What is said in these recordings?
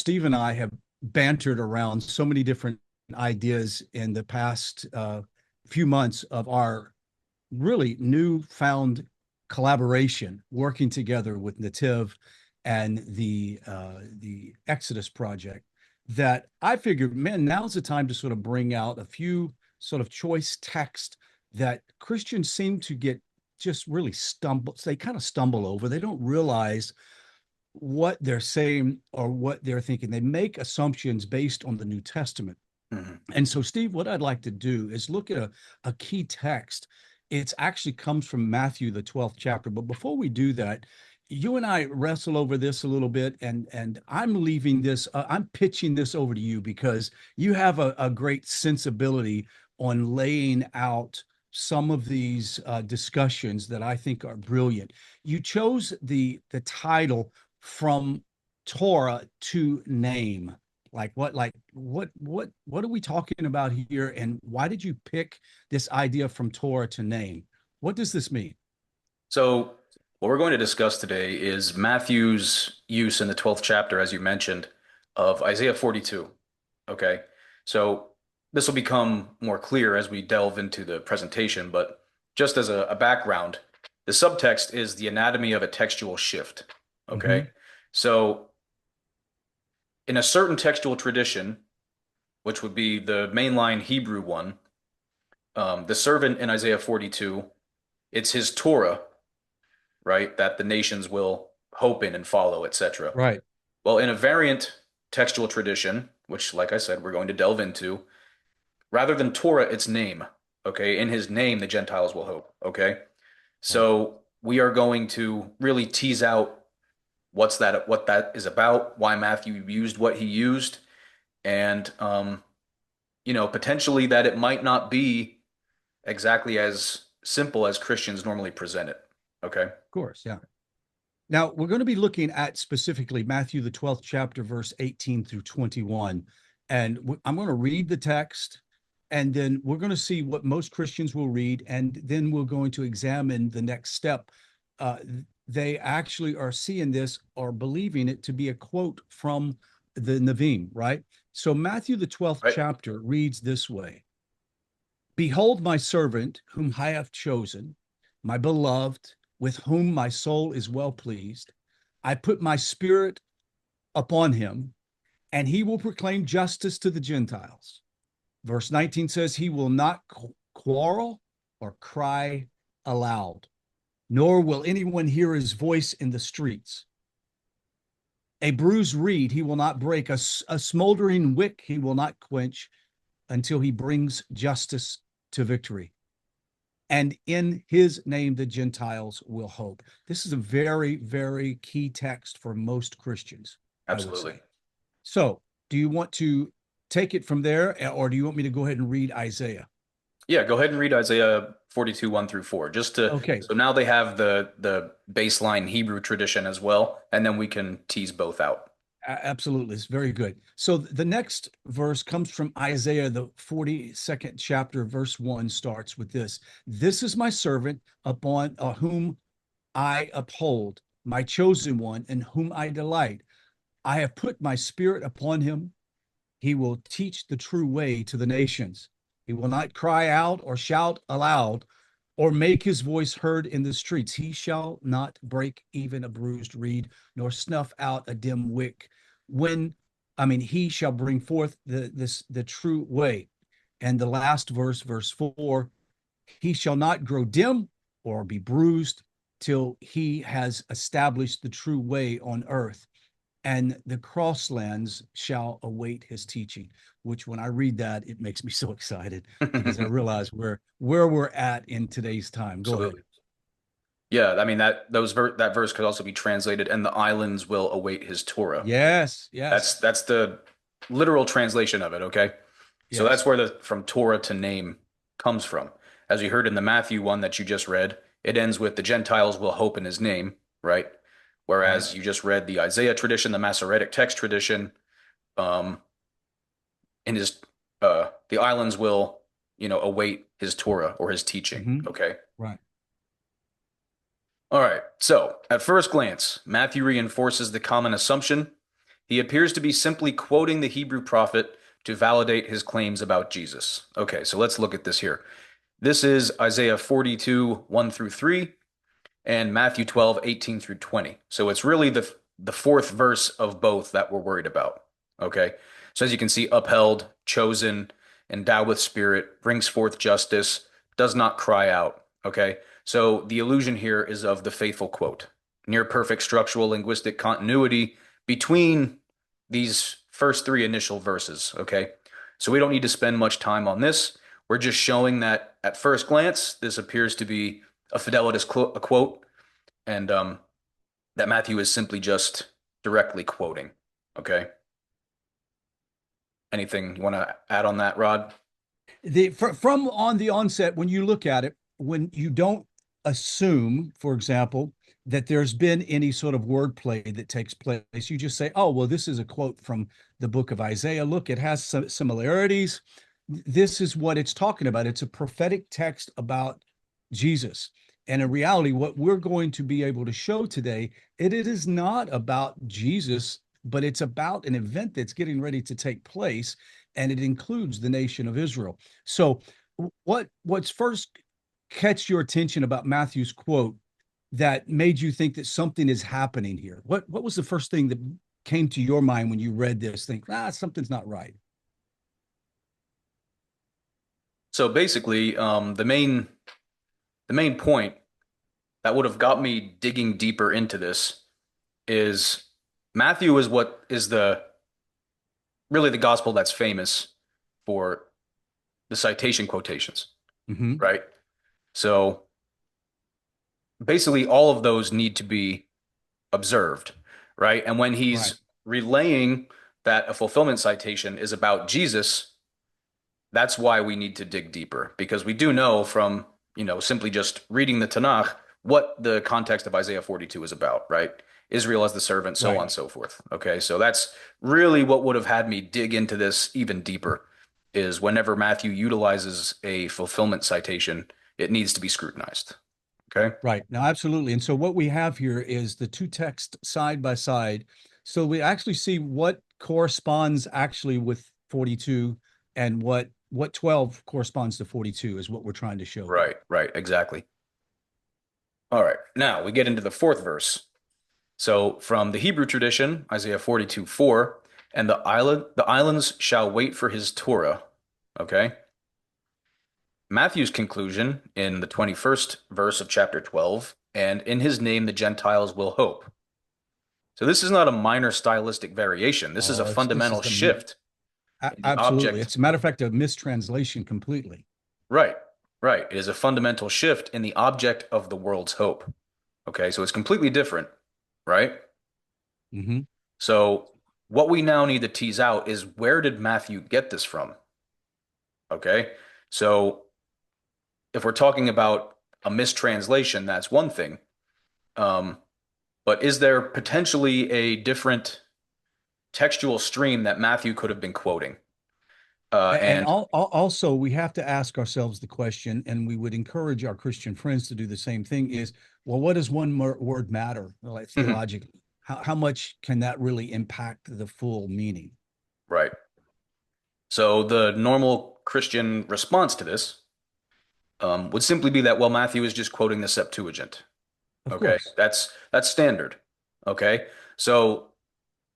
Steve and I have bantered around so many different ideas in the past few months of our really newfound collaboration, working together with NETIV and the Exodus project. That I figured, man, now's the time to sort of bring out a few sort of choice text that Christians seem to get just really stumble. They kind of stumble over. They don't realize what they're saying or what they're thinking. They make assumptions based on the New Testament. Mhm. And so, Steve, what I'd like to do is look at a key text. It actually comes from Matthew, the 12th chapter. But before we do that, you and I wrestle over this a little bit, and I'm leaving this, I'm pitching this over to you because you have a great sensibility on laying out some of these discussions that I think are brilliant. You chose the title from Torah to name. What are we talking about here? And why did you pick this idea from Torah to name? What does this mean? So, what we're going to discuss today is Matthew's use in the 12th chapter, as you mentioned, of Isaiah 42. Okay. So, this will become more clear as we delve into the presentation, but just as a background, the subtext is the anatomy of a textual shift. Okay. Hmm. So, in a certain textual tradition, which would be the mainline Hebrew one, the servant in Isaiah 42, it's his Torah, right, that the nations will hope in and follow, etc. Right. Well, in a variant textual tradition, which, like I said, we're going to delve into, rather than Torah, it's name. Okay. In his name, the Gentiles will hope. Okay. Right. So we are going to really tease out what that is about, why Matthew used what he used, and potentially that it might not be exactly as simple as Christians normally present it. Okay. Of course. Yeah. Now we're going to be looking at specifically Matthew, the 12th chapter, verse 18 through 21. And I'm going to read the text, and then we're going to see what most Christians will read. And then we're going to examine the next step. Uh, they actually are seeing this or believing it to be a quote from the Nevi'im, right? So Matthew, the 12th Right. chapter reads this way: Behold my servant, whom I have chosen, my beloved, with whom my soul is well pleased. I put my spirit upon him, and he will proclaim justice to the Gentiles. Verse 19 says, He will not quarrel or cry aloud, nor will anyone hear his voice in the streets. A bruised reed he will not break, a smoldering wick he will not quench until he brings justice to victory. And in his name, the Gentiles will hope. This is a very, very key text for most Christians, I would Absolutely. say. So, do you want to take it from there, or do you want me to go ahead and read Isaiah? Yeah, go ahead and read Isaiah 42, 1 through 4. Okay, So now they have the baseline Hebrew tradition as well, and then we can tease both out. absolutely. It's very good. So, the next verse comes from Isaiah, the 42nd chapter, verse 1 starts with this: This is my servant upon whom I uphold, my chosen one, in whom I delight. I have put my spirit upon him. He will teach the true way to the nations. He will not cry out or shout aloud or make his voice heard in the streets. He shall not break even a bruised reed, nor snuff out a dim wick. He shall bring forth the true way. And the last verse, verse 4, he shall not grow dim or be bruised till he has established the true way on earth, and the crosslands shall await his teaching. Which, when I read that, it makes me so excited because I realize where we're at in today's time. Go ahead. Absolutely. Yeah, I mean that verse could also be translated, and the islands will await his Torah. Yes, yes, That's the literal translation of it, okay? So that's yes. where the from Torah to name comes from. As you heard in the Matthew one that you just read, it ends with the Gentiles will hope in his name, right? Right. Whereas you just read the Isaiah tradition, the Masoretic text tradition, um, in his the islands will, await his Torah or his teaching, Hmm. okay? Right. All right. So, at first glance, Matthew reinforces the common assumption He appears to be simply quoting the Hebrew prophet to validate his claims about Jesus. Okay, so let's look at this here. This is Isaiah 42, 1 through 3, and Matthew 12, 18 through 20. So it's really the fourth verse of both that we're worried about. Okay. So as you can see, upheld, chosen, endowed with spirit, brings forth justice, does not cry out. Okay. So the illusion here is of the faithful quote. Near perfect structural linguistic continuity between these first three initial verses. Okay. So we don't need to spend much time on this. We're just showing that at first glance, this appears to be a fidelitous quote, and that Matthew is simply just directly quoting. Okay. Anything you want to add on that, Rod? From on the onset, when you look at it, when you don't assume, for example, that there's been any sort of wordplay that takes place, you just say, oh, well, this is a quote from the book of Isaiah. Look, it has some similarities. This is what it's talking about. It's a prophetic text about Jesus. And in reality, what we're going to be able to show today, it is not about Jesus, but it's about an event that's getting ready to take place, and it includes the nation of Israel. So, what's first catch your attention about Matthew's quote that made you think that something is happening here? What was the first thing that came to your mind when you read this? Think, something's not right. So basically, the main point that would have got me digging deeper into this is Matthew is what is the really the gospel that's famous for the citation quotations, Mm-hmm. right? So basically, all of those need to be observed, right? And when Right. he's relaying that a fulfillment citation is about Jesus, that's why we need to dig deeper because we do know from, simply just reading the Tanakh what the context of Isaiah 42 is about, right? Israel as the servant, so on Right. and so forth. Okay, so that's really what would have had me dig into this even deeper is whenever Matthew utilizes a fulfillment citation, it needs to be scrutinized. Okay? Right. Now, absolutely. And so what we have here is the two texts side by side. So we actually see what corresponds actually with 42 and what 12 corresponds to 42 is what we're trying to show here. Right, right, exactly. All right, now we get into the fourth verse. So from the Hebrew tradition, Isaiah 42, 4, and the islands shall wait for his Torah. Okay. Matthew's conclusion in the 21st verse of chapter 12, and in his name the Gentiles will hope. So this is not a minor stylistic variation. This is a Oh, this is fundamental the shift in the absolutely. object. It's a matter of fact, a mistranslation completely. Right, right. It is a fundamental shift in the object of the world's hope. Okay, so it's completely different, right? Hmm. So what we now need to tease out is where did Matthew get this from? Okay, so if we're talking about a mistranslation, that's one thing. Um, but is there potentially a different textual stream that Matthew could have been quoting? And And also, we have to ask ourselves the question, and we would encourage our Christian friends to do the same thing: is, well, what does one word matter, like Mhm. theologically? How much can that really impact the full meaning? Right. So the normal Christian response to this would simply be that, well, Matthew is just quoting the Septuagint. Of Okay, course. that's standard. Okay, so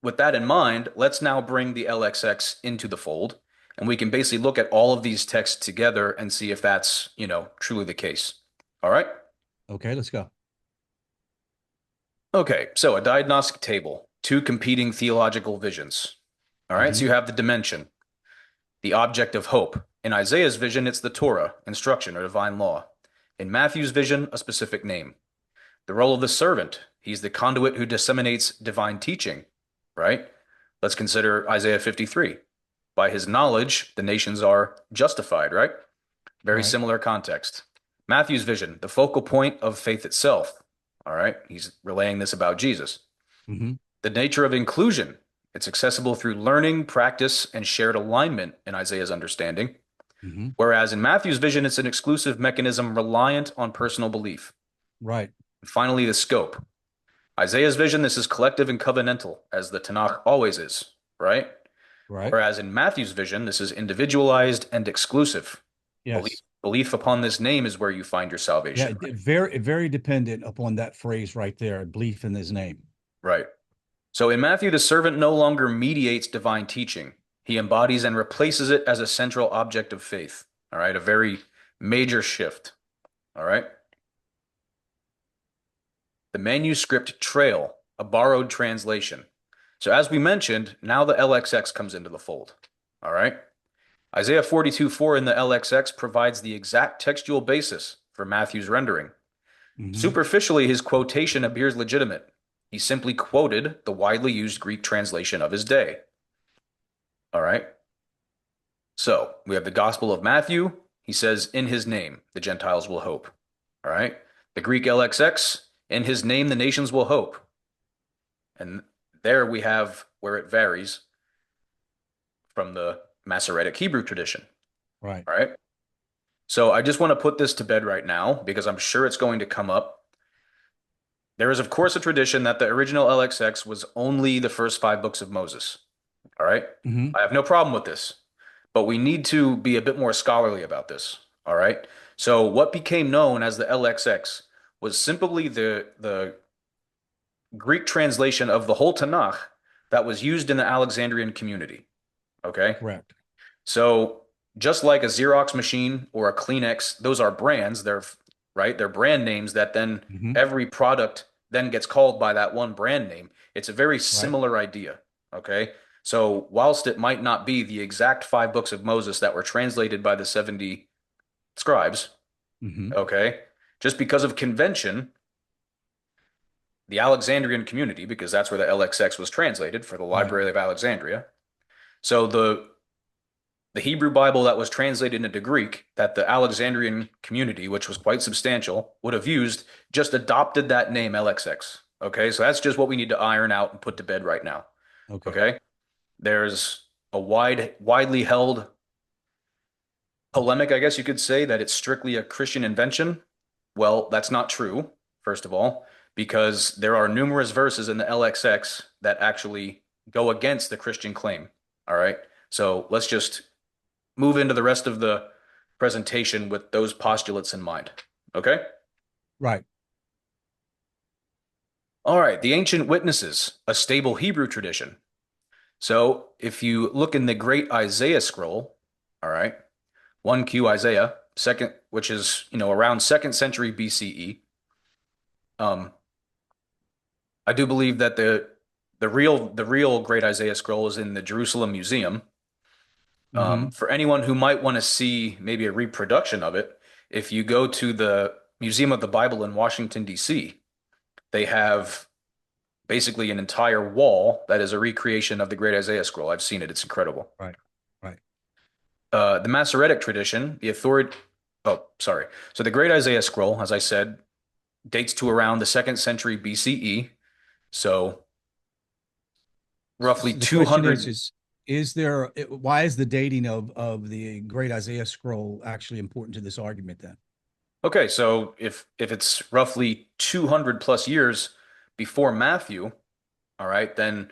with that in mind, let's now bring the LXX into the fold, and we can basically look at all of these texts together and see if that's, truly the case. All right. Okay, let's go. Okay, so a diagnostic table, two competing theological visions. All right, so Hmm. you have the dimension, the object of hope. In Isaiah's vision, it's the Torah, instruction or divine law. In Matthew's vision, a specific name. The role of the servant, he's the conduit who disseminates divine teaching, right? Let's consider Isaiah 53. By his knowledge, the nations are justified, right? Very Right. similar context. Matthew's vision, the focal point of faith itself. All right, he's relaying this about Jesus. Hmm. The nature of inclusion, it's accessible through learning, practice, and shared alignment in Isaiah's understanding. Hmm. Whereas in Matthew's vision, it's an exclusive mechanism reliant on personal belief. Right. And finally, the scope. Isaiah's vision, this is collective and covenantal, as the Tanakh always is, right? Right. Whereas in Matthew's vision, this is individualized and exclusive. Yes. Belief upon this name is where you find your Yeah. salvation, Very, very dependent upon that phrase right there, belief in his name. right? So in Matthew, the servant no longer mediates divine teaching. He embodies and replaces it as a central object of faith. All right, a very major shift. All right. The manuscript trail, a borrowed translation. So as we mentioned, now the LXX comes into the fold. All right. Isaiah 42:4 in the LXX provides the exact textual basis for Matthew's rendering. Hmm. Superficially, his quotation appears legitimate. He simply quoted the widely used Greek translation of his day. All right. So we have the Gospel of Matthew. He says, in his name, the Gentiles will hope. All right. The Greek LXX, in his name, the nations will hope. And there we have where it varies from the Masoretic Hebrew tradition. Right. All right. So I just want to put this to bed right now because I'm sure it's going to come up. There is, of course, a tradition that the original LXX was only the first five books of Moses. All right. Hmm. I have no problem with this, but we need to be a bit more scholarly about this. All right. So what became known as the LXX was simply the Greek translation of the whole Tanakh that was used in the Alexandrian community. Okay. Correct. So just like a Xerox machine or a Kleenex, those are brands. They're right. They're brand names that then Hmm. every product then gets called by that one brand name. It's a very Right. similar idea. Okay. So whilst it might not be the exact five books of Moses that were translated by the 70 scribes, Hmm. okay, just because of convention, the Alexandrian community, because that's where the LXX was translated for the Right. Library of Alexandria. So the Hebrew Bible that was translated into Greek, that the Alexandrian community, which was quite substantial, would have used, just adopted that name LXX. Okay, so that's just what we need to iron out and put to bed right now. Okay. Okay, there's a widely held polemic, I guess you could say, that it's strictly a Christian invention. Well, that's not true, first of all, because there are numerous verses in the LXX that actually go against the Christian claim. All right, so let's just move into the rest of the presentation with those postulates in mind. Okay? Right. All right, the ancient witnesses, a stable Hebrew tradition. So if you look in the Great Isaiah scroll, all right, 1Q Isaiah, second, which is, around second century BCE, um, I do believe that the real Great Isaiah scroll is in the Jerusalem Museum. Hmm. For anyone who might want to see maybe a reproduction of it, if you go to the Museum of the Bible in Washington, D.C., they have basically an entire wall that is a recreation of the Great Isaiah Scroll. I've seen it. It's incredible. Right. Right. The Masoretic tradition, oh, sorry. So the Great Isaiah Scroll, as I said, dates to around the second century BCE. So roughly So the question 200. is there, why is the dating of the Great Isaiah scroll actually important to this argument then? Okay, so if it's roughly 200 plus years before Matthew, all right, then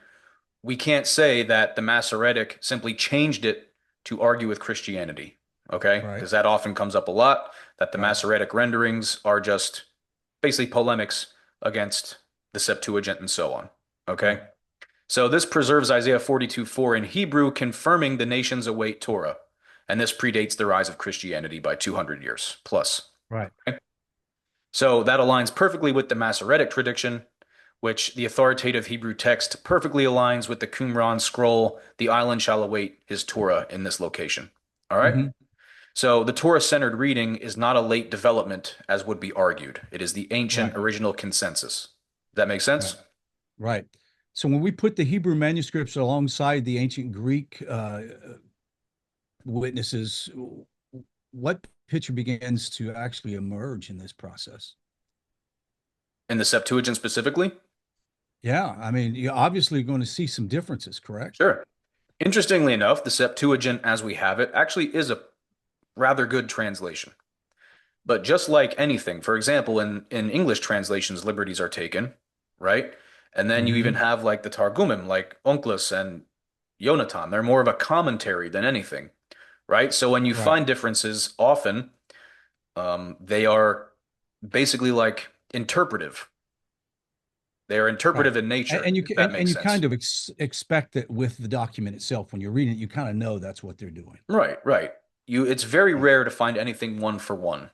we can't say that the Masoretic simply changed it to argue with Christianity, okay? Right. Because that often comes up a lot, that the Right. Masoretic renderings are just basically polemics against the Septuagint and so on, okay? Right. So this preserves Isaiah 42:4 in Hebrew, confirming the nations await Torah, and this predates the rise of Christianity by 200 years plus. Right. Okay? So that aligns perfectly with the Masoretic tradition, which the authoritative Hebrew text perfectly aligns with the Qumran scroll, the island shall await his Torah in this location. All right? Hmm. So the Torah-centered reading is not a late development, as would be argued. It is the ancient Right. original consensus. Does that make Right. sense? Right. So when we put the Hebrew manuscripts alongside the ancient Greek witnesses, what picture begins to actually emerge in this process? In the Septuagint specifically? Yeah, I mean, you're obviously going to see some differences, correct? Sure. Interestingly enough, the Septuagint as we have it actually is a rather good translation. But just like anything, for example, in English translations, liberties are taken. right? And then you even Hmm. have like the Targumim, like Onkelos and Yonatan. They're more of a commentary than anything, right? So when you Right. find differences, often they are basically like interpretive. They are Right. interpretive in nature, And you if that and makes you sense. kind of expect it with the document itself. When you're reading it, you kind of know that's what they're doing. Right, right. It's very rare to find anything one for one.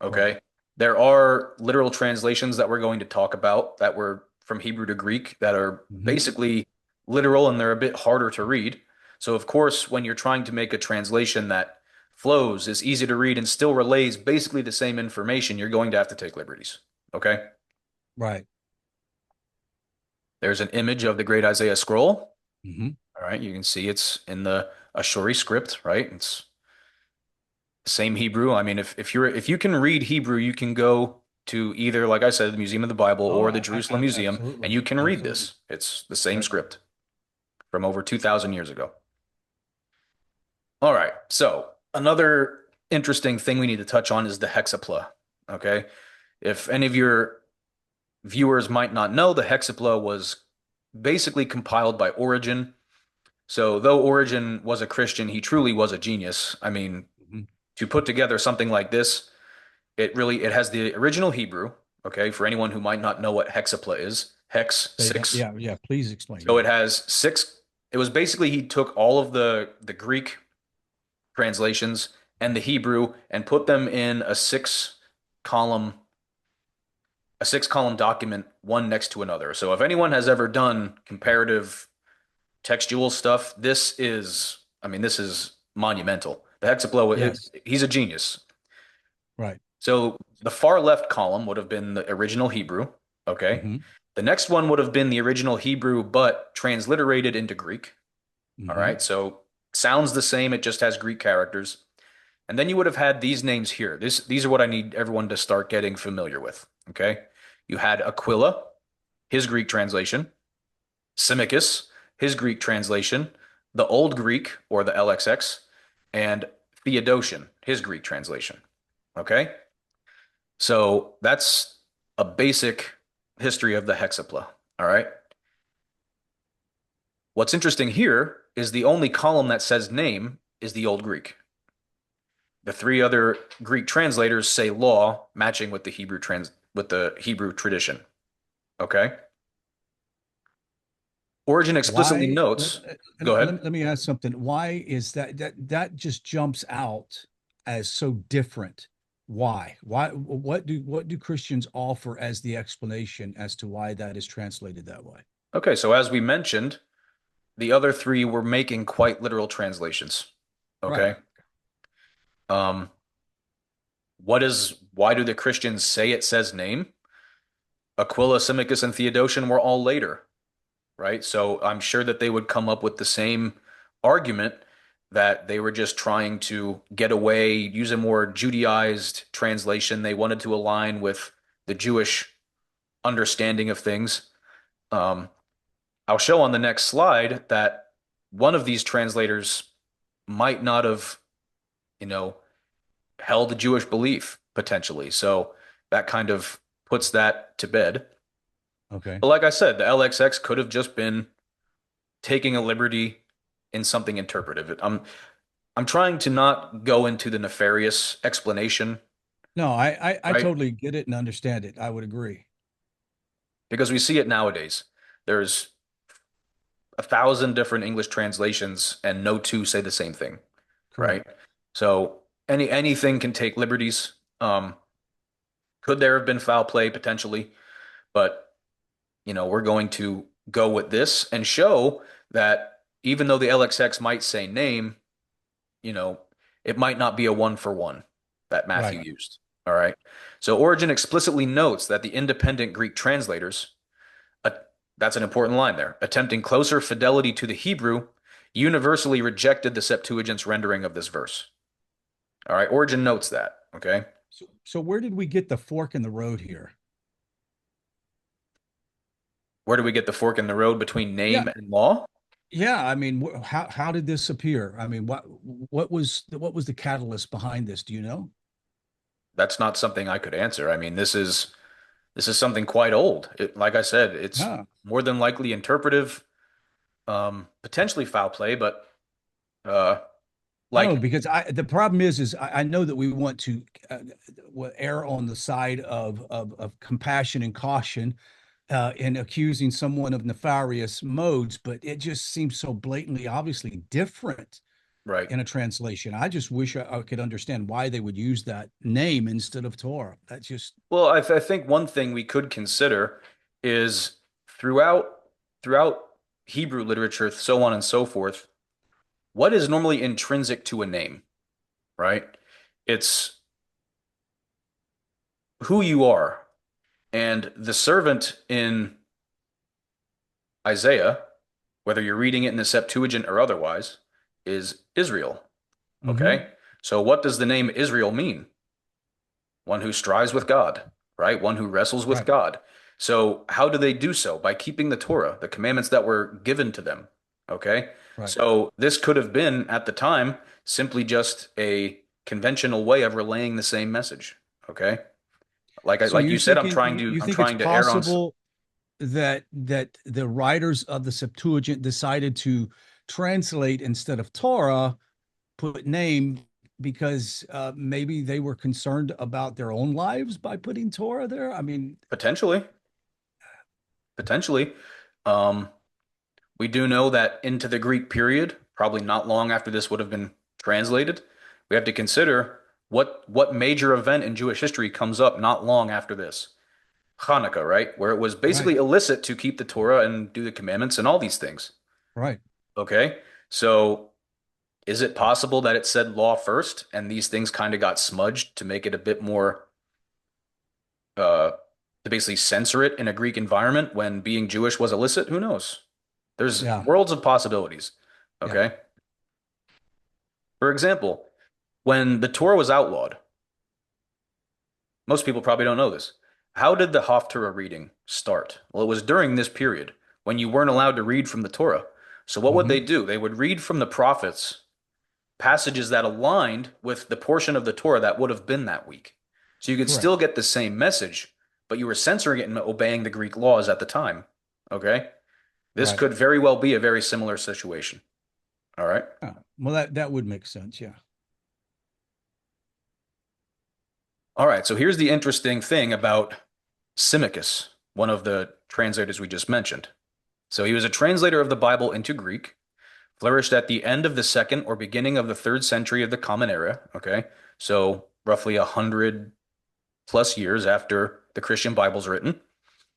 Right. Okay. There are literal translations that we're going to talk about that were from Hebrew to Greek that are Hmm. basically literal and they're a bit harder to read. So, of course, when you're trying to make a translation that flows, is easy to read, and still relays basically the same information, you're going to have to take liberties. Okay. Right. There's an image of the great Isaiah scroll. Hmm. All right. You can see it's in the Ashuri script, right? It's same Hebrew. I mean, if you can read Hebrew, you can go to either, like I said, the Museum of the Bible Oh, or the Jerusalem Museum, and absolutely. you can read Absolutely. this. It's the same Right. script from over 2,000 years ago. All right. So another interesting thing we need to touch on is the Hexapla. Okay. If any of your viewers might not know, the Hexapla was basically compiled by Origen. So though Origen was a Christian, he truly was a genius. I mean, Mhm. to put together something like this, it has the original Hebrew, okay, for anyone who might not know what hexapla is. Hex, Say that. six. Yeah. Yeah. Please explain. So it Yeah. has six. It was basically he took all of the Greek translations and the Hebrew and put them in column a six column document, one next to another. So if anyone has ever done comparative textual stuff, I mean, this is monumental. The hexapla, Yes. he's a genius. Right. So the far left column would have been the original Hebrew. Okay. Hmm. The next one would have been the original Hebrew, but transliterated into Greek. All Hmm. right. So sounds the same. It just has Greek characters. And then you would have had these names here. These are what I need everyone to start getting familiar with. Okay. You had Aquila, his Greek translation, Symmachus, his Greek translation, the Old Greek or the LXX, and Theodotion, his Greek translation. Okay. So that's a basic history of the hexapla. All right. What's interesting here is the only column that says name is the Old Greek. The three other Greek translators say law, matching with the Hebrew tradition. Okay. Origen explicitly Why? notes. Go ahead. Let me ask something. Why is that just jumps out as so different? Why? Why? What do Christians offer as the explanation as to why that is translated that way? Okay, so as we mentioned, the other three were making quite literal translations. Right. Okay. Um, why do the Christians say it says name? Aquila, Symmachus, and Theodotion were all later, right? So I'm sure that they would come up with the same argument that they were just trying to get away, use a more Judaized translation. They wanted to align with the Jewish understanding of things. Um, I'll show on the next slide that one of these translators might not have, you know, held a Jewish belief potentially. So that kind of puts that to bed. Okay. But like I said, the LXX could have just been taking a liberty in something interpretive. I'm trying to not go into the nefarious explanation, No, I right? totally get it and understand it. I would agree. Because we see it nowadays. There's 1,000 different English translations, and no two say the same thing, right? Correct. So anything can take liberties. Could there have been foul play potentially? But we're going to go with this and show that even though the LXX might say name, you know, it might not be a one for one that Matthew Right. used. All right. So Origen explicitly notes that the independent Greek translators, uh, that's an important line there, attempting closer fidelity to the Hebrew, universally rejected the Septuagint's rendering of this verse. All right. Origen notes that. Okay. So where did we get the fork in the road here? Where do we get the fork in the road between Yeah. name and law? Yeah, I mean, how did this appear? I mean, what was the catalyst behind this? Do you know? That's not something I could answer. I mean, this this is something quite old. Like I said, it's Yeah. more than likely interpretive, potentially foul play, but uh, I don't know like because the problem is I know that we want to err on the side of compassion and caution in accusing someone of nefarious modes, but it just seems so blatantly, obviously different right. in a translation. I just wish I could understand why they would use that name instead of Torah. That's just Well, I think one thing we could consider is throughout throughout Hebrew literature, so on and so forth, what is normally intrinsic to a name, right? It's who you are. And the servant in Isaiah, whether you're reading it in the Septuagint or otherwise, is Israel. hmm Okay? So what does the name Israel mean? One who strives with God, right? One who wrestles with right, God. So how do they do so? By keeping the Torah, the commandments that were given to them. Okay? right. So this could have been at the time simply just a conventional way of relaying the same message. Okay? So Like you're you said, thinking you I'm think it's trying to err on possible that the writers of the Septuagint decided to translate instead of Torah, put name because maybe they were concerned about their own lives by putting Torah there. I mean, potentially, potentially. Um, we do know that into the Greek period, probably not long after this would have been translated, we have to consider what major event in Jewish history comes up not long after this. Hanukkah, right? Where it was right, basically illicit to keep the Torah and do the commandments and all these things. right. Okay? So is it possible that it said law first and these things kind of got smudged to make it a bit more uh to basically censor it in a Greek environment when being Jewish was illicit? Who knows? There's Yeah, worlds of possibilities. yeah. Okay? For example, when the Torah was outlawed, most people probably don't know this. How did the Haftarah reading start? Well, it was during this period when you weren't allowed to read from the Torah. So what would they hmm do? They would read from the prophets passages that aligned with the portion of the Torah that would have been that week. So you could still Correct. get the same message, but you were censoring it and obeying the Greek laws at the time. Okay? This Right. could very well be a very similar situation. All right. Yeah. Well, that would make sense. Yeah. All right. So here's the interesting thing about Symmachus, one of the translators we just mentioned. So he was a translator of the Bible into Greek, flourished at the end of the second or beginning of the third century of the Common Era. Okay. So roughly 100+ years after the Christian Bible's written.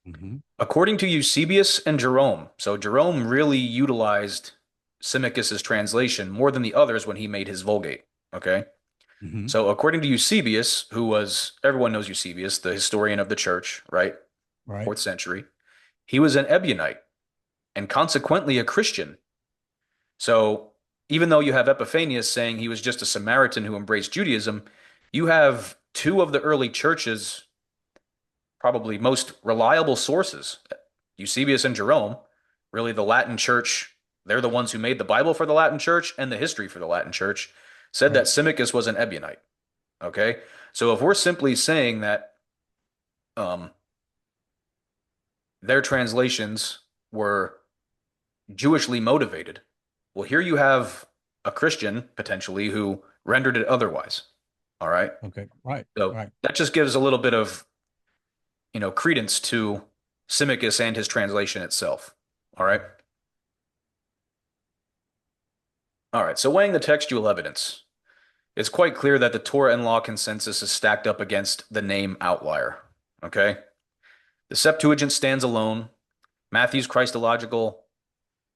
hmm According to Eusebius and Jerome, so Jerome really utilized Symmachus's translation more than the others when he made his Vulgate. Okay. hmm So according to Eusebius, who was, everyone knows Eusebius, the historian of the church, right? Right. Fourth century. He was an Ebionite and consequently a Christian. So even though you have Epiphanius saying he was just a Samaritan who embraced Judaism, you have two of the early church's probably most reliable sources, Eusebius and Jerome, really the Latin church. They're the ones who made the Bible for the Latin church and the history for the Latin church, said that Right. Symmachus was an Ebionite. Okay. So if we're simply saying that um, their translations were Jewishly motivated, well, here you have a Christian potentially who rendered it otherwise. All right. Okay. Right. So Right. that just gives a little bit of, credence to Symmachus and his translation itself. All right. All right. So weighing the textual evidence, it's quite clear that the Torah and law consensus is stacked up against the name outlier. Okay. The Septuagint stands alone. Matthew's Christological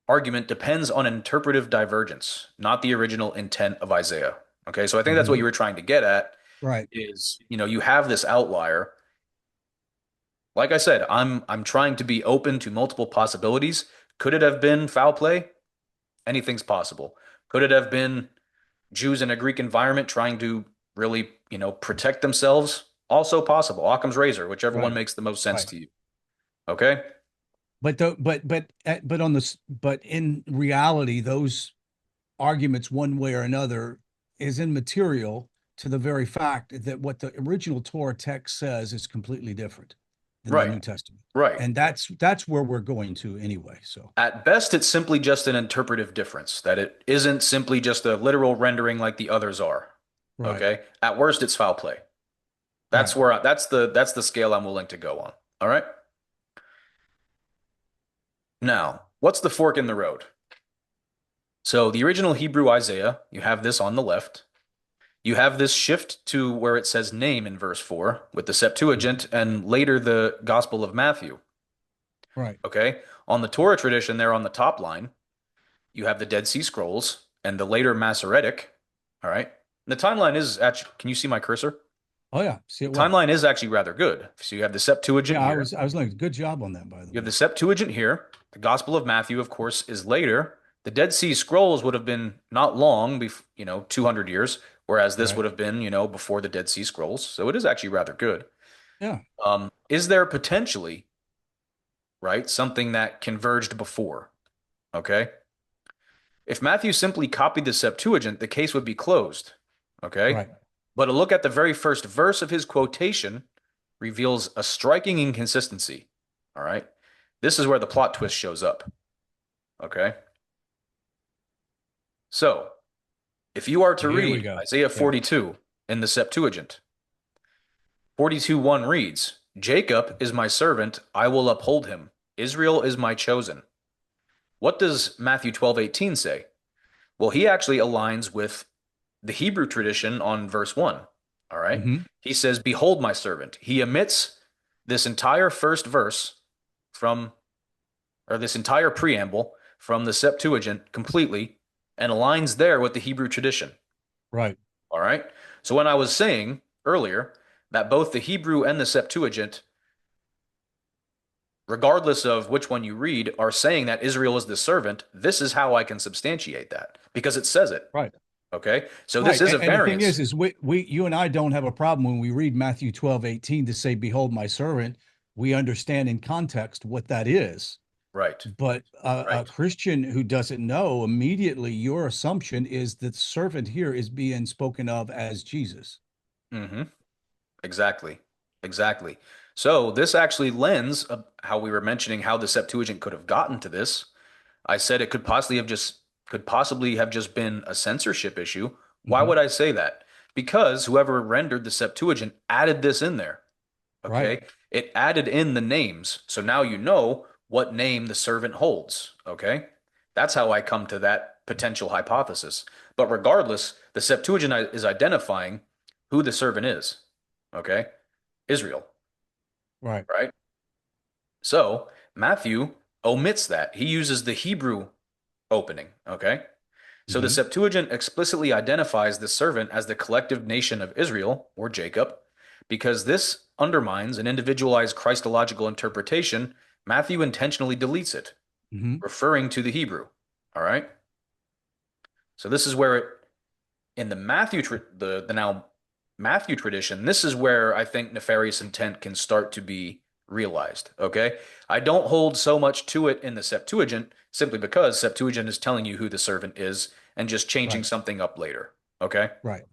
argument depends on interpretive divergence, not the original intent of Isaiah. Okay, so I think that's what hmm you were trying to get at Right. is, you have this outlier. Like I said, I'm trying to be open to multiple possibilities. Could it have been foul play? Anything's possible. Could it have been Jews in a Greek environment trying to really, protect themselves? Also possible. Occam's razor, whichever one Right. makes the most sense Right. to you. Okay? But on this, but in reality, those arguments, one way or another, is immaterial to the very fact that what the original Torah text says is completely different. in the Right. New Testament. Right. And that's where we're going to anyway. So At best, it's simply just an interpretive difference, that it isn't simply just a literal rendering like the others are. right, Okay? At worst, it's foul play. right. That's the scale I'm willing to go on. All right? Now, what's the fork in the road? So the original Hebrew Isaiah, you have this on the left. You have this shift to where it says name in verse 4 with the Septuagint and later the Gospel of Matthew. Right. Okay? On the Torah tradition, there on the top line, you have the Dead Sea Scrolls and the later Masoretic. All right? And the timeline is actually, can you see my cursor? Oh yeah. See it well. Timeline is actually rather good. So you have the Septuagint Yeah, I here. was like, good job on that, by the You have way. the Septuagint here. The Gospel of Matthew, of course, is later. The Dead Sea Scrolls would have been not long, 200 years, whereas this Right. would have been, before the Dead Sea Scrolls. So it is actually rather good. Yeah. Is there potentially, right, something that converged before? Okay. If Matthew simply copied the Septuagint, the case would be closed. Okay. Right. But a look at the very first verse of his quotation reveals a striking inconsistency. All right. This is where the plot twist shows up. Okay. So, if you are to Here we read go. Isaiah Yeah. 42 in the Septuagint, 42:1 reads, Jacob is my servant, I will uphold him. Israel is my chosen. What does Matthew 12:18 say? Well, he actually aligns with the Hebrew tradition on verse 1. All right. Hmm. He says, Behold my servant. He omits this entire first verse from, or this entire preamble from the Septuagint completely and aligns there with the Hebrew tradition. Right. All right. So when I was saying earlier that both the Hebrew and the Septuagint, regardless of which one you read, are saying that Israel is the servant, this is how I can substantiate that because it says it. Right. Okay. So this Right. is a And the thing variance. is you and I don't have a problem when we read Matthew 12:18 to say, Behold my servant. We understand in context what that is. Right. But a Right. Christian who doesn't know, immediately your assumption is that servant here is being spoken of as Jesus. Mm-hmm. Exactly. Exactly. So this actually lends how we were mentioning how the Septuagint could have gotten to this. I said it could possibly have just been a censorship issue. Why Hmm. would I say that? Because whoever rendered the Septuagint added this in there. Right. Okay? It added in the names. So now you know what name the servant holds. Okay? That's how I come to that potential hypothesis. But regardless, the Septuagint is identifying who the servant is. Okay? Israel, Right. right? So Matthew omits that. He uses the Hebrew opening. Okay? So the Hmm. Septuagint explicitly identifies the servant as the collective nation of Israel, or Jacob, because this undermines an individualized Christological interpretation. Matthew intentionally deletes it, Hmm. referring to the Hebrew. All right. So this is where in the the now Matthew tradition, this is where I think nefarious intent can start to be realized. Okay. I don't hold so much to it in the Septuagint simply because Septuagint is telling you who the servant is and just changing Right. something up later. Okay. Right.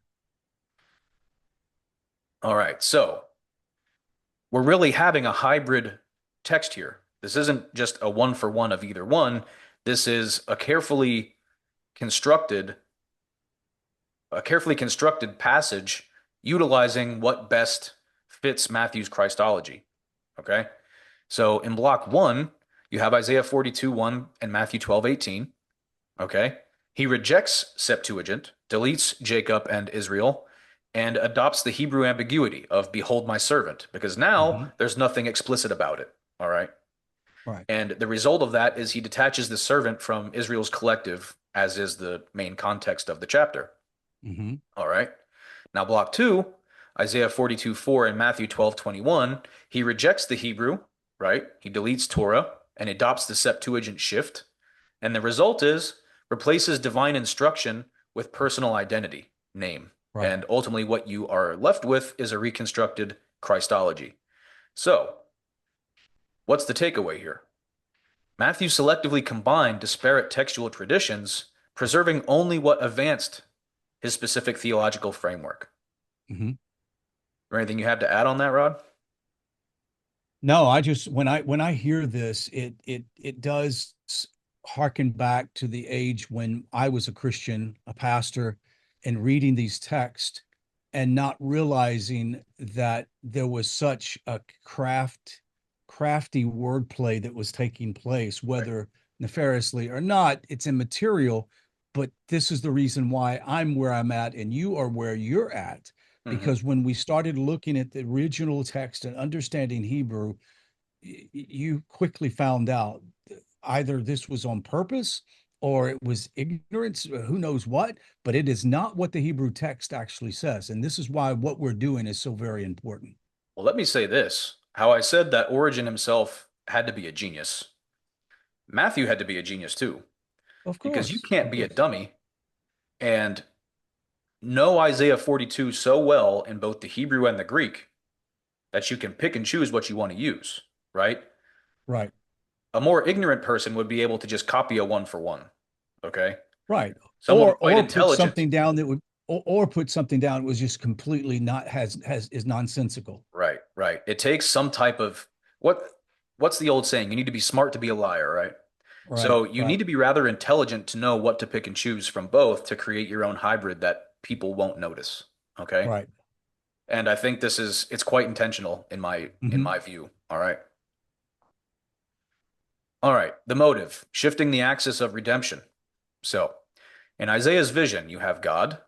All right. So we're really having a hybrid text here. This isn't just a one for one of either one. This is constructed, a carefully constructed passage utilizing what best fits Matthew's Christology. Okay. So in block one, you have Isaiah 42:1 and Matthew 12:18. Okay. He rejects Septuagint, deletes Jacob and Israel, and adopts the Hebrew ambiguity of behold my servant, because now Hmm. there's nothing explicit about it. All right. Right. And the result of that is he detaches the servant from Israel's collective, as is the main context of the chapter. Hmm. All right. Now, block two, Isaiah 42:4 and Matthew 12:21, he rejects the Hebrew, right? He deletes Torah and adopts the Septuagint shift. And the result is replaces divine instruction with personal identity, name. Right. And ultimately, what you are left with is a reconstructed Christology. So, what's the takeaway here? Matthew selectively combined disparate textual traditions, preserving only what advanced his specific theological framework. Hmm. Or anything you have to add on that, Rod? No, I just when I hear this, it does harken back to the age when I was a Christian, a pastor, and reading these texts and not realizing that there was such a crafty wordplay that was taking place, Right. whether nefariously or not, it's immaterial. But this is the reason why I'm where I'm at and you are where you're at. Hmm. Because when we started looking at the original text and understanding Hebrew, you quickly found out either this was on purpose or it was ignorance, who knows what, but it is not what the Hebrew text actually says. And this is why what we're doing is so very important. Well, let me say this. How I said that Origen himself had to be a genius. Matthew had to be a genius too, Of because you course, can't of be a course. dummy and know Isaiah 42 so well in both the Hebrew and the Greek that you can pick and choose what you want to use, right? Right, A more ignorant person would be able to just copy a one for one, okay? right. Someone quite Or put intelligent, something down that would or put something down that was just completely not has is nonsensical. right, right. It takes some type of what what's the old saying? You need to be smart to be a liar, right? Right, So you need right, to be rather intelligent to know what to pick and choose from both to create your own hybrid that people won't notice, okay? right. And I think it's quite intentional in Hmm. my view, all right? All right, the motive, shifting the axis of redemption. So, in Isaiah's vision, you have God,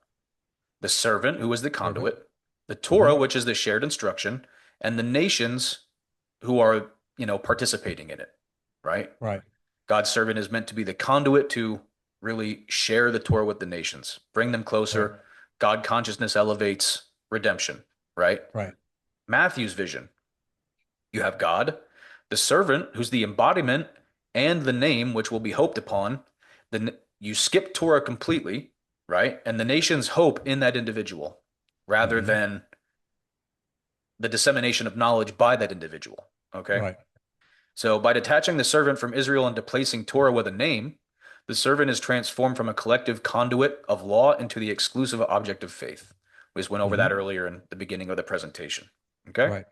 the servant who is the Servant. conduit, the Hmm. Torah, which is the shared instruction, and the nations who are, participating in it, right? Right, God's servant is meant to be the conduit to really share the Torah with the nations, bring them right, closer. God consciousness elevates redemption, right? right. Matthew's vision, you have God, the servant who's the embodiment and the name which will be hoped upon. Then you skip Torah completely, right? And the nations hope in that individual rather Hmm. than the dissemination of knowledge by that individual. Okay. Right. So by detaching the servant from Israel and displacing Torah with a name, the servant is transformed from a collective conduit of law into the exclusive object of faith. We just went over Hmm. that earlier in the beginning of the presentation. Okay. Right.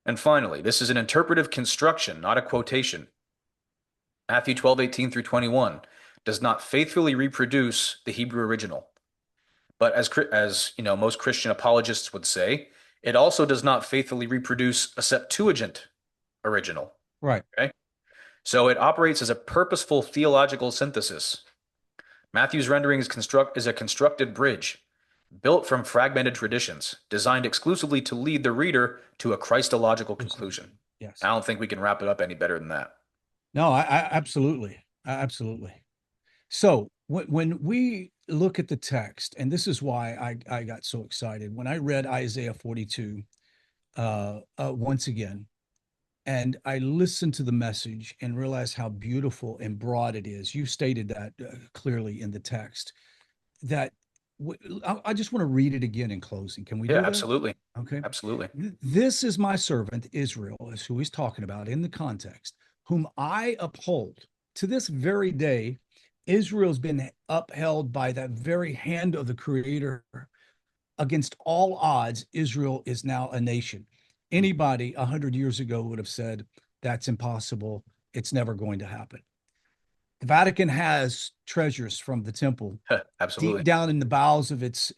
And finally, this is an interpretive construction, not a quotation. Matthew 12:18 through 21 does not faithfully reproduce the Hebrew original. But as most Christian apologists would say, it also does not faithfully reproduce a Septuagint original. Right. Okay? So it operates as a purposeful theological synthesis. Matthew's rendering is a constructed bridge built from fragmented traditions, designed exclusively to lead the reader to a Christological conclusion. I Yes. don't think we can wrap it up any better than that. No, I absolutely, absolutely. So when we look at the text, and this is why I got so excited when I read Isaiah 42 once again, and I listened to the message and realized how beautiful and broad it is. You stated that clearly in the text. That I just want to read it again in closing. Can we Yeah, do that? absolutely. Okay. Absolutely. This is my servant Israel, is who he's talking about in the context, whom I uphold. To this very day, Israel's been upheld by that very hand of the Creator. Against all odds, Israel is now a nation. Anybody 100 years ago would have said that's impossible. It's never going to happen. The Vatican has treasures from the temple deep Absolutely. down in the bowels of its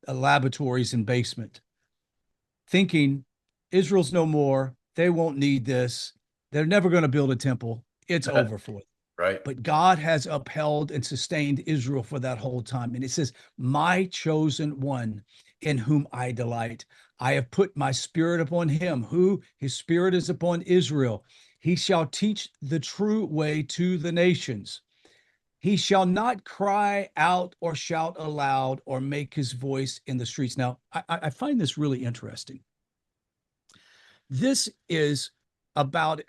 laboratories and basement, thinking Israel's no more. They won't need this. They're never going to build a temple. It's over for them. Right. But God has upheld and sustained Israel for that whole time. And it says, my chosen one in whom I delight. I have put my spirit upon him, who his spirit is upon Israel. He shall teach the true way to the nations. He shall not cry out or shout aloud or make his voice in the streets. Now, I find this really interesting. This is about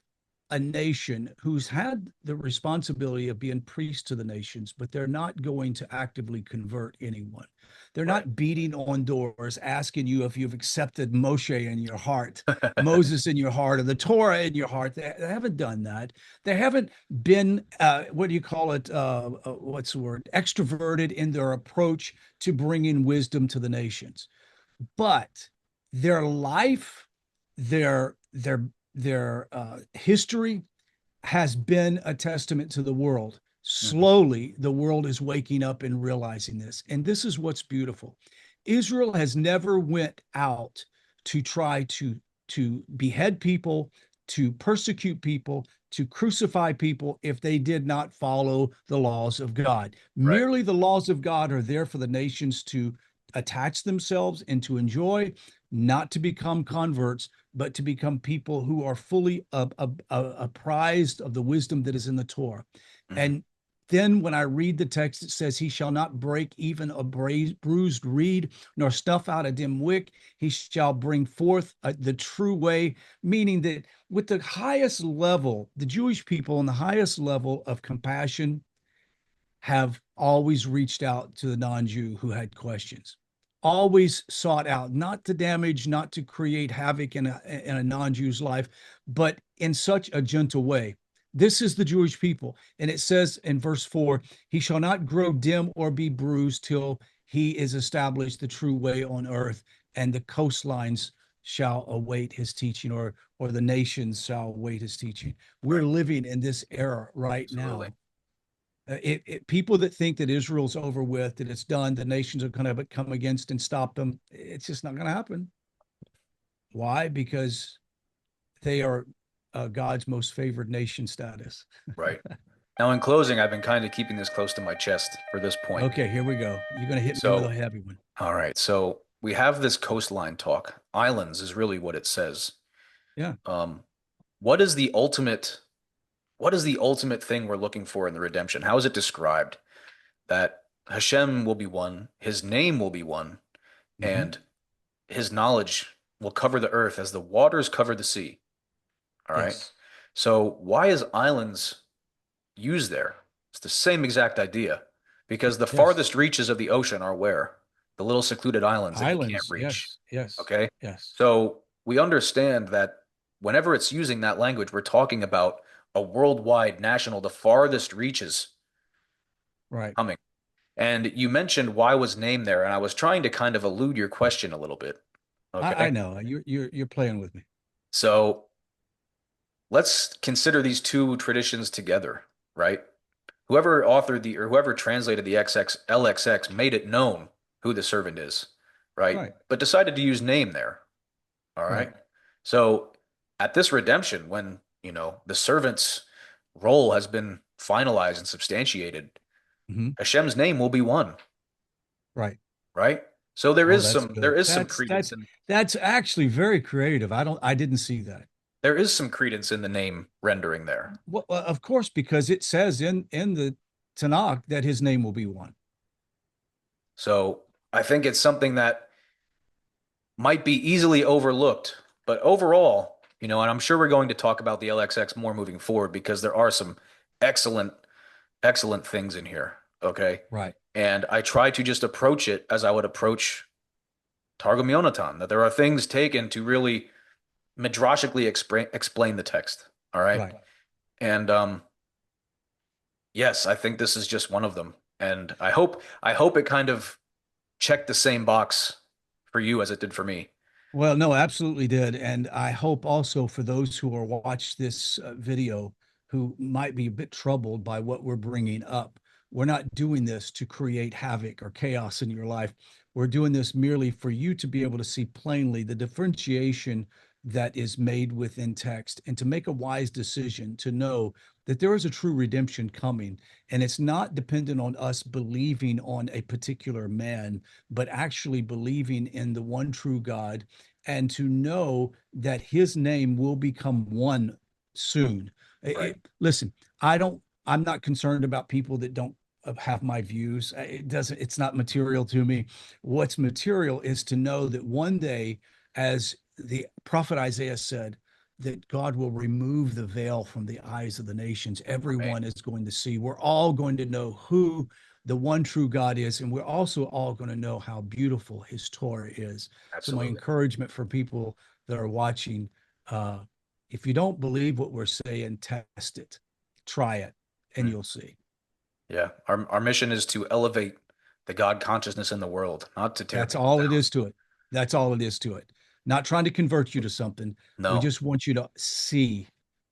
a nation who's had the responsibility of being priests to the nations, but they're not going to actively convert anyone. They're Right. not beating on doors asking you if you've accepted Moshe in your heart, Moses in your heart, or the Torah in your heart. They haven't done that. They haven't been, what do you call it? What's the word? Extroverted in their approach to bringing wisdom to the nations. But their life, their history has been a testament to the world. Mhm. Slowly, the world is waking up and realizing this. And this is what's beautiful. Israel has never went out to try to behead people, to persecute people, to crucify people if they did not follow the laws of God. Right. Merely the laws of God are there for the nations to attach themselves and to enjoy, not to become converts, but to become people who are fully apprised of the wisdom that is in the Torah. Mhm. And then when I read the text, it says, He shall not break even a bruised reed, nor snuff out a dim wick. He shall bring forth the true way, meaning that with the highest level, the Jewish people on the highest level of compassion have always reached out to the non-Jew who had questions, always sought out not to damage, not to create havoc in a non-Jew's life, but in such a gentle way. This is the Jewish people. And it says in verse 4, He shall not grow dim or be bruised till he is established the true way on earth, and the coastlines shall await his teaching, or the nations shall await his teaching. We're Right. living in this era right Absolutely. now. People that think that Israel's over with, that it's done, the nations are going to come against and stop them, it's just not going to happen. Why? Because they are God's most favored nation status. Right. Now, in closing, I've been kind of keeping this close to my chest for this point. Okay, here we go. You're going to hit me with a So, heavy one. all right. So we have this coastline talk. Islands is really what it says. Yeah. Um, what is the ultimate, what is the ultimate thing we're looking for in the redemption? How is it described? That Hashem will be one, his name will be one, Hmm. and his knowledge will cover the earth as the waters cover the sea. All right. Yes. So why is islands used there? It's the same exact idea because the Yes. farthest reaches of the ocean are where? The little secluded islands that you can't Islands. reach. Yes. Yes. Okay. Yes. So we understand that whenever it's using that language, we're talking about a worldwide national, the farthest reaches Right. coming. And you mentioned why was named there, and I was trying to kind of elude your question a little bit. I Okay. know you're playing with me. So let's consider these two traditions together, right? Whoever authored the or whoever translated the XX LXX made it known who the servant is, right? Right. But decided to use name there. All Right. right. So at this redemption, when, the servant's role has been finalized and substantiated, Hmm. Hashem's name will be one, Right. right? So there Oh, is that's some there good. is some That's credence that's in that's actually very creative. I didn't see that. there is some credence in the name rendering there. Well, of course, because it says in the Tanakh that his name will be one. So I think it's something that might be easily overlooked, but overall, and I'm sure we're going to talk about the LXX more moving forward because there are some excellent, excellent things in here. Okay. Right. And I try to just approach it as I would approach Targum Yonatan, that there are things taken to really midrashically explain the text. All right. Right. And yes, I think this is just one of them. And I hope it kind of checked the same box for you as it did for me. Well, no, absolutely did. And I hope also for those who are watch this video who might be a bit troubled by what we're bringing up, we're not doing this to create havoc or chaos in your life. We're doing this merely for you to be able to see plainly the differentiation that is made within text and to make a wise decision to know that there is a true redemption coming. And it's not dependent on us believing on a particular man, but actually believing in the one true God and to know that his name will become one soon. Right. Listen, I'm not concerned about people that don't have my views. It's not material to me. What's material is to know that one day, as the prophet Isaiah said, that God will remove the veil from the eyes of the nations. Right. Everyone is going to see. We're all going to know who the one true God is. And we're also all going to know how beautiful his Torah is. So my Absolutely. encouragement for people that are watching, uh, if you don't believe what we're saying, test it, try it, and Mm. you'll see. Yeah. Our mission is to elevate the God consciousness in the world, not to tear That's people all it down. is to it. That's all it is to it. Not trying to convert you to something. We No. just want you to see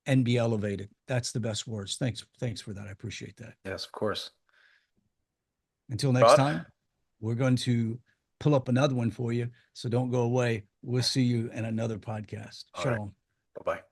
and be elevated. That's the best words. Thanks for that. I appreciate that. Yes, of course. Until next Rod? time, we're going to pull up another one for you. So don't go away. We'll see you in another podcast. All right. Shalom. Bye-bye.